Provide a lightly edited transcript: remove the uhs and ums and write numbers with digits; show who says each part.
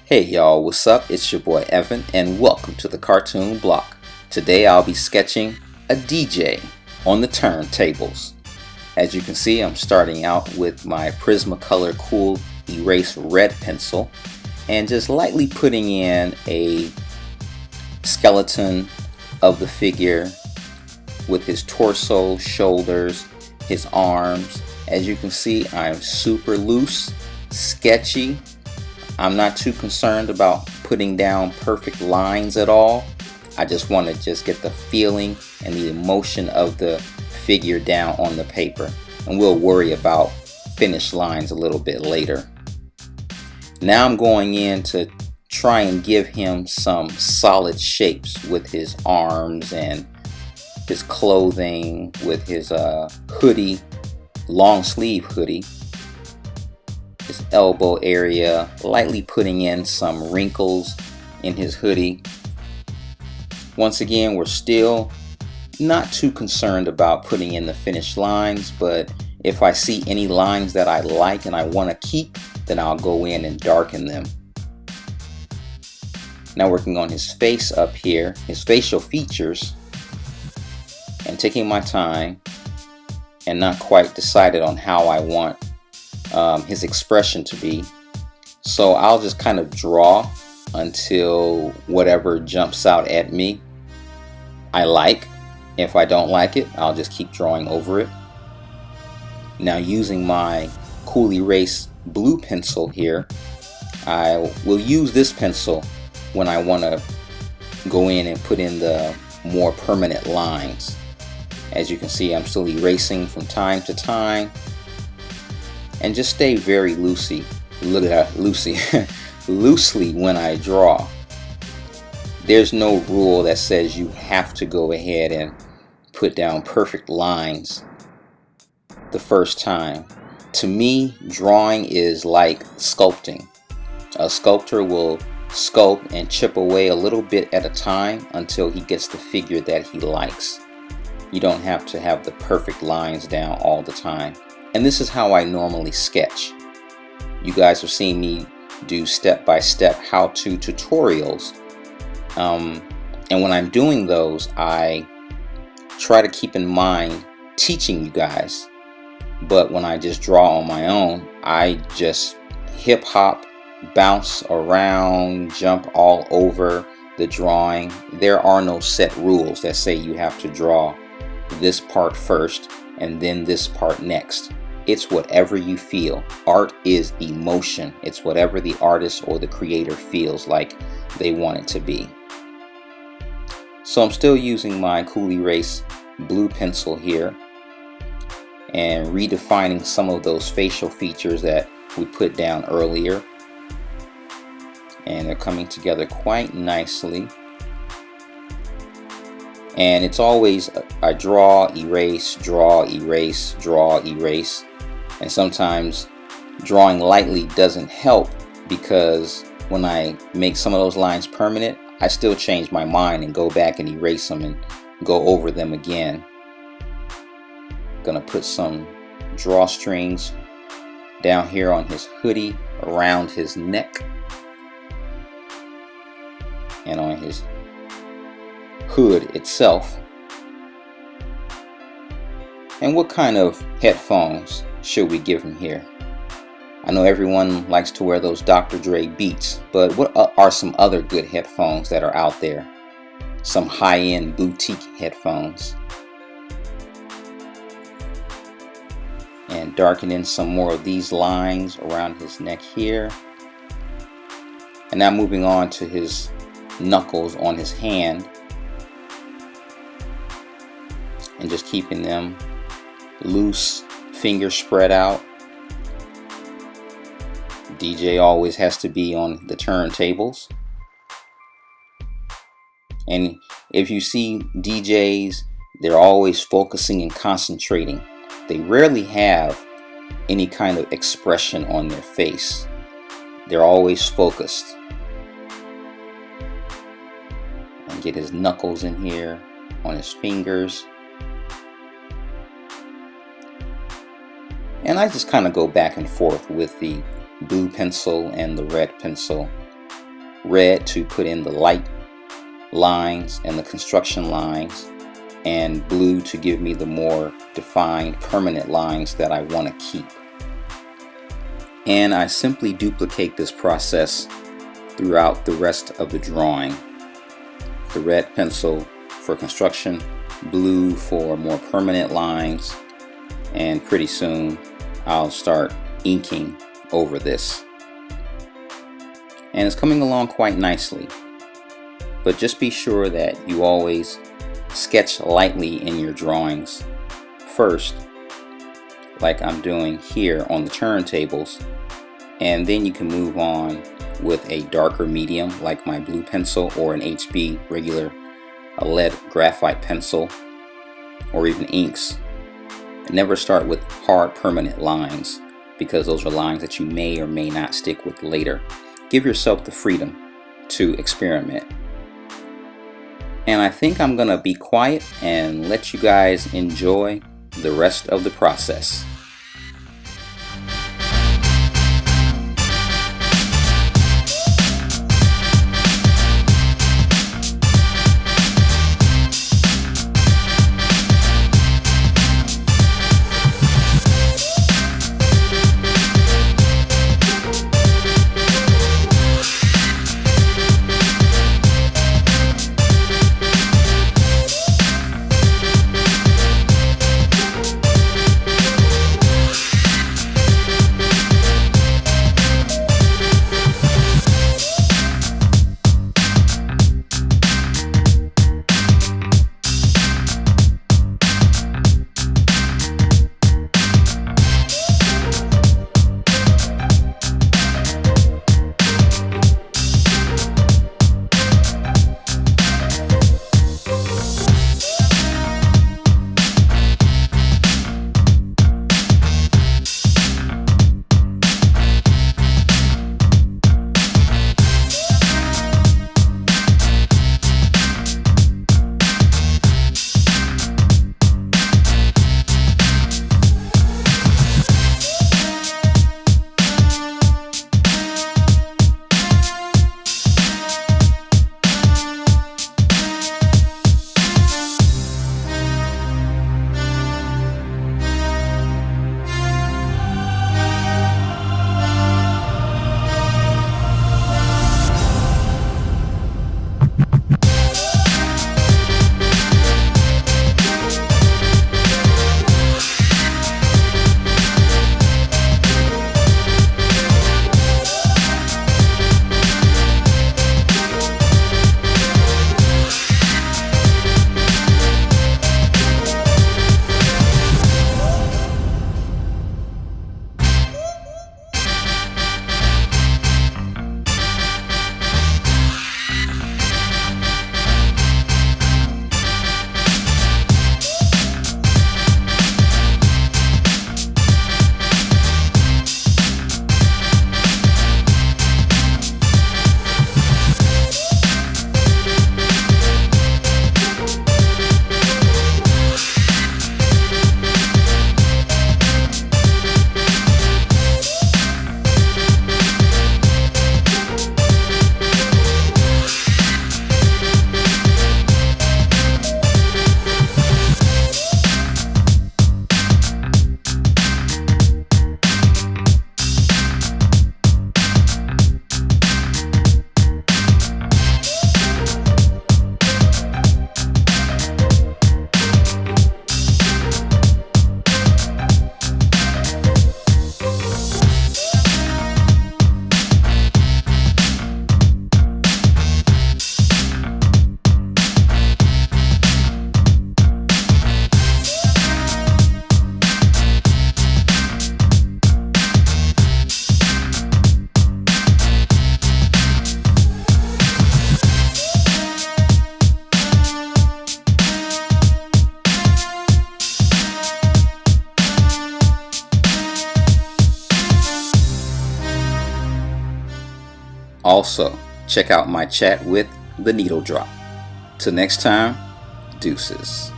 Speaker 1: Hey y'all, what's up? It's your boy Evan and welcome to the Cartoon Block. Today I'll be sketching a DJ on the turntables. As you can see, I'm starting out with my Prismacolor Col Erase Red Pencil and just lightly putting in a skeleton of the figure with his torso, shoulders, his arms. As you can see, I'm super loose, sketchy. I'm not too concerned about putting down perfect lines at all. I just want to get the feeling and the emotion of the figure down on the paper. And we'll worry about finished lines a little bit later. Now I'm going in to try and give him some solid shapes with his arms and his clothing, with his hoodie, long sleeve hoodie. His elbow area, lightly putting in some wrinkles in his hoodie. Once again, we're still not too concerned about putting in the finished lines, but if I see any lines that I like and I want to keep, then I'll go in and darken them. Now working on his face up here, his facial features, and taking my time and not quite decided on how I want his expression to be. So I'll just kind of draw until whatever jumps out at me I like. If I don't like it, I'll just keep drawing over it. Now using my Col Erase blue pencil here, I will use this pencil when I want to go in and put in the more permanent lines. As you can see, I'm still erasing from time to time. And just stay very loosely when I draw. There's no rule that says you have to go ahead and put down perfect lines the first time. To me, drawing is like sculpting. A sculptor will sculpt and chip away a little bit at a time until he gets the figure that he likes. You don't have to have the perfect lines down all the time. And this is how I normally sketch. You guys have seen me do step-by-step how-to tutorials. And when I'm doing those, I try to keep in mind teaching you guys. But when I just draw on my own, I just hip-hop, bounce around, jump all over the drawing. There are no set rules that say you have to draw this part first and then this part next. It's whatever you feel. Art is emotion. It's whatever the artist or the creator feels like they want it to be. So I'm still using my Col Erase blue pencil here and redefining some of those facial features that we put down earlier. And they're coming together quite nicely. And it's always I draw, erase, draw, erase, draw, erase. And sometimes drawing lightly doesn't help because when I make some of those lines permanent, I still change my mind and go back and erase them and go over them again. Gonna put some drawstrings down here on his hoodie, around his neck, and on his hood itself. And what kind of headphones should we give him here? I know everyone likes to wear those Dr. Dre Beats, but what are some other good headphones that are out there? Some high-end boutique headphones. And darken in some more of these lines around his neck here. And now moving on to his knuckles on his hand. And just keeping them loose, fingers spread out. DJ always has to be on the turntables. And if you see DJs, they're always focusing and concentrating. They rarely have any kind of expression on their face. They're always focused. And get his knuckles in here on his fingers. And I just kind of go back and forth with the blue pencil and the red pencil red to put in the light lines and the construction lines, and blue to give me the more defined permanent lines that I want to keep. And I simply duplicate this process throughout the rest of the drawing. The red pencil for construction, blue for more permanent lines, and pretty soon I'll start inking over this. And it's coming along quite nicely. But just be sure that you always sketch lightly in your drawings first, like I'm doing here on the turntables, and then you can move on with a darker medium like my blue pencil or an HB regular, a lead graphite pencil, or even inks. Never start with hard permanent lines, because those are lines that you may or may not stick with later. Give yourself the freedom to experiment. And I think I'm gonna be quiet and let you guys enjoy the rest of the process. Also, check out my chat with the Needle Drop. Till next time, deuces.